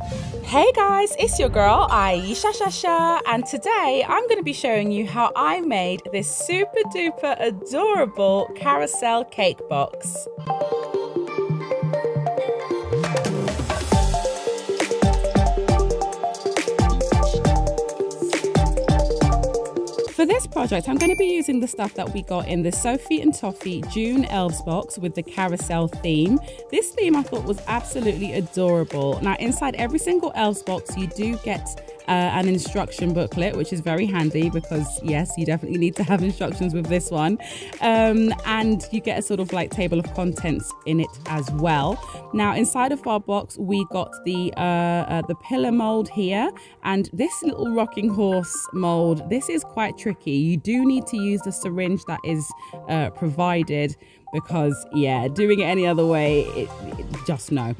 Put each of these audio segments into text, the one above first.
Hey guys, it's your girl Ayesha, and today I'm going to be showing you how I made this super duper adorable carousel cake box. For this project, I'm going to be using the stuff that we got in the Sophie and Toffee June Elves box with the carousel theme. This theme I thought was absolutely adorable. Now, inside every single Elves box, you do get an instruction booklet, which is very handy because, yes, you definitely need to have instructions with this one. And you get a sort of like table of contents in it as well. Now, inside of our box, we got the pillar mold here and this little rocking horse mold. This is quite tricky. You do need to use the syringe that is provided because, yeah, doing it any other way, just no.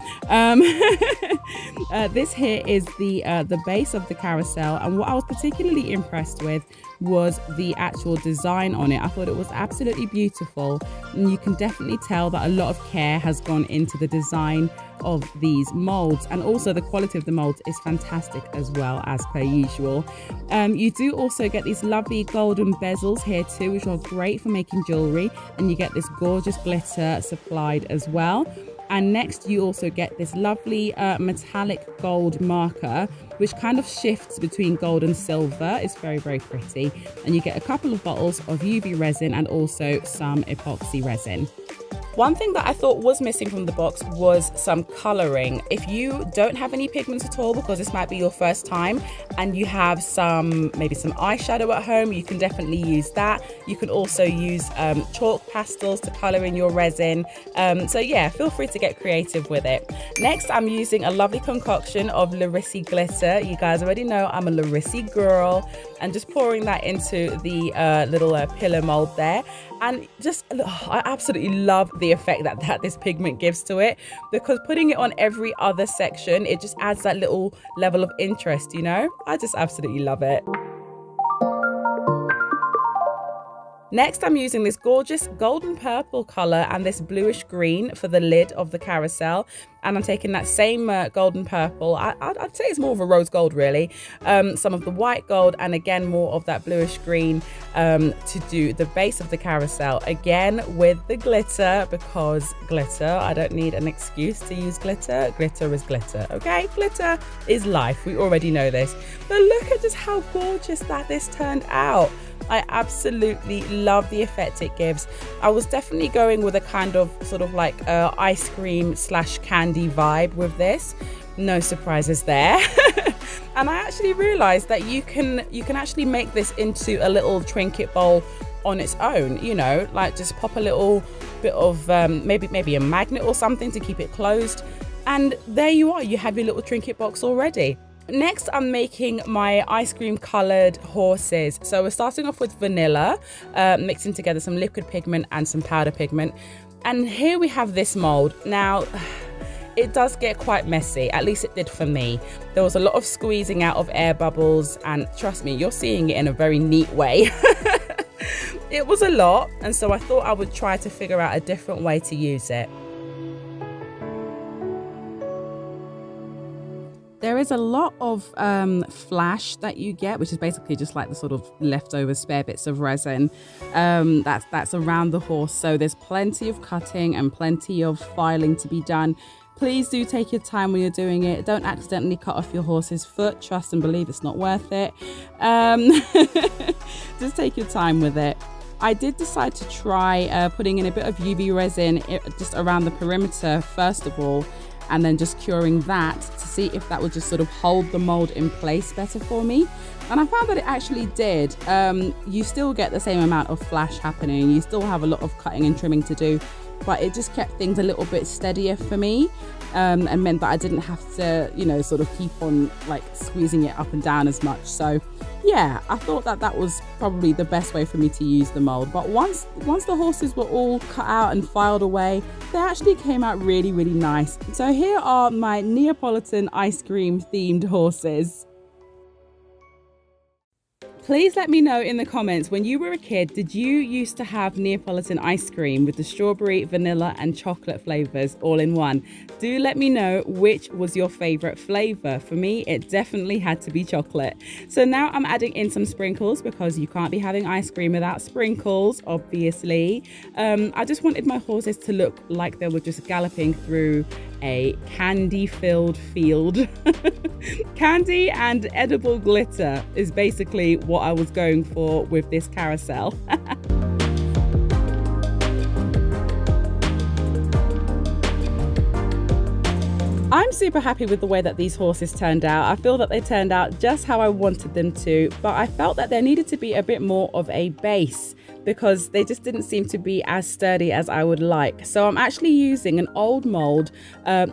This here is the base of the carousel, and what I was particularly impressed with was the actual design on it. I thought it was absolutely beautiful, and you can definitely tell that a lot of care has gone into the design of these molds, and also the quality of the molds is fantastic as well, as per usual. You do also get these lovely golden bezels here too, which are great for making jewelry, and you get this gorgeous glitter supplied as well. And next you also get this lovely metallic gold marker, which kind of shifts between gold and silver. It's very, very pretty. And you get a couple of bottles of UV resin and also some epoxy resin. One thing that I thought was missing from the box was some colouring. If you don't have any pigments at all, because this might be your first time, and you have maybe some eyeshadow at home, you can definitely use that. You can also use chalk pastels to colour in your resin. So yeah, feel free to get creative with it. Next, I'm using a lovely concoction of Larissi glitter. You guys already know I'm a Larissi girl, and just pouring that into the little pillar mold there. And just, I absolutely love the effect that this pigment gives to it, because putting it on every other section, it just adds that little level of interest, you know? I just absolutely love it. Next, I'm using this gorgeous golden purple colour and this bluish green for the lid of the carousel. And I'm taking that same golden purple, I'd say it's more of a rose gold really, some of the white gold, and again more of that bluish green to do the base of the carousel. Again with the glitter, because glitter, I don't need an excuse to use glitter. Glitter is glitter, okay? Glitter is life, we already know this. But look at just how gorgeous that this turned out. I absolutely love the effect it gives. I was definitely going with a kind of sort of like ice cream / candy vibe with this. No surprises there. And I actually realized that you can actually make this into a little trinket bowl on its own, you know, like just pop a little bit of maybe a magnet or something to keep it closed, and there you are, you have your little trinket box already. Next, I'm making my ice cream coloured horses. So we're starting off with vanilla, mixing together some liquid pigment and some powder pigment. And here we have this mould. Now, it does get quite messy, at least it did for me. There was a lot of squeezing out of air bubbles, and trust me, you're seeing it in a very neat way. It was a lot, and so I thought I would try to figure out a different way to use it. There is a lot of flash that you get, which is basically just like the sort of leftover spare bits of resin that's around the horse. So there's plenty of cutting and plenty of filing to be done. Please do take your time when you're doing it. Don't accidentally cut off your horse's foot. Trust and believe it's not worth it. Just take your time with it. I did decide to try putting in a bit of UV resin just around the perimeter first of all, and then just curing that to see if that would just sort of hold the mold in place better for me. And I found that it actually did. You still get the same amount of flash happening, you still have a lot of cutting and trimming to do, but it just kept things a little bit steadier for me, and meant that I didn't have to, you know, sort of keep on like squeezing it up and down as much. So yeah, I thought that was probably the best way for me to use the mold. But once the horses were all cut out and filed away, they actually came out really, really nice. So here are my Neapolitan ice cream themed horses. Please let me know in the comments, when you were a kid, did you used to have Neapolitan ice cream with the strawberry, vanilla and chocolate flavors all in one? Do let me know which was your favorite flavor. For me, it definitely had to be chocolate. So now I'm adding in some sprinkles because you can't be having ice cream without sprinkles, obviously. I just wanted my horses to look like they were just galloping through a candy-filled field. Candy and edible glitter is basically what I was going for with this carousel. I'm super happy with the way that these horses turned out. I feel that they turned out just how I wanted them to, but I felt that there needed to be a bit more of a base because they just didn't seem to be as sturdy as I would like. So I'm actually using an old mold,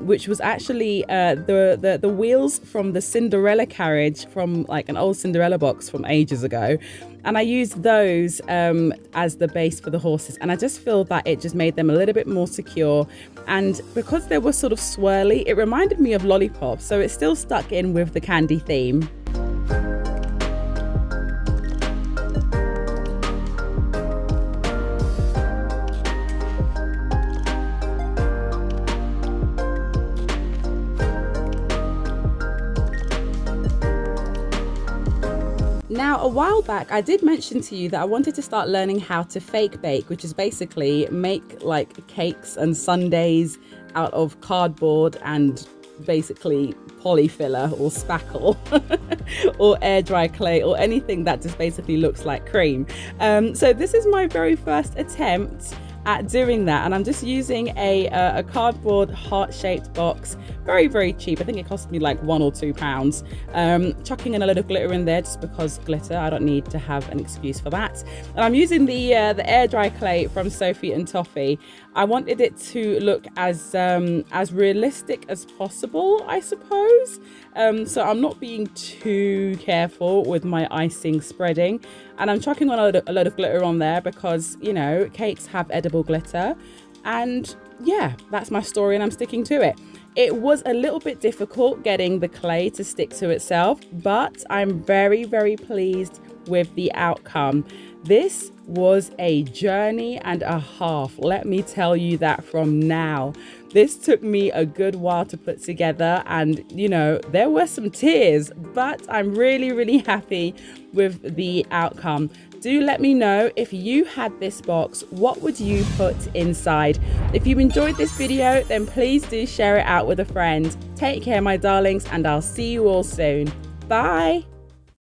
which was actually the wheels from the Cinderella carriage from like an old Cinderella box from ages ago. And I used those as the base for the horses. And I just feel that it just made them a little bit more secure. And because they were sort of swirly, it reminded me of lollipops. So it still stuck in with the candy theme. Now, a while back, I did mention to you that I wanted to start learning how to fake bake, which is basically make like cakes and sundaes out of cardboard and basically polyfiller or spackle or air dry clay or anything that just basically looks like cream. So this is my very first attempt at doing that, and I'm just using a cardboard heart-shaped box, very cheap. I think it cost me like £1 or £2. Chucking in a little glitter in there just because glitter, I don't need to have an excuse for that. And I'm using the air dry clay from Sophie and Toffee. I wanted it to look as realistic as possible, I suppose. So I'm not being too careful with my icing spreading, and I'm chucking on a load of glitter on there because, you know, cakes have edible glitter. And yeah, that's my story and I'm sticking to it. It was a little bit difficult getting the clay to stick to itself, but I'm very pleased with the outcome. This was a journey and a half, let me tell you that from now. This took me a good while to put together, and you know, there were some tears, but I'm really happy with the outcome. Do let me know, if you had this box, what would you put inside? If you enjoyed this video, then please do share it out with a friend. Take care, my darlings, and I'll see you all soon. Bye.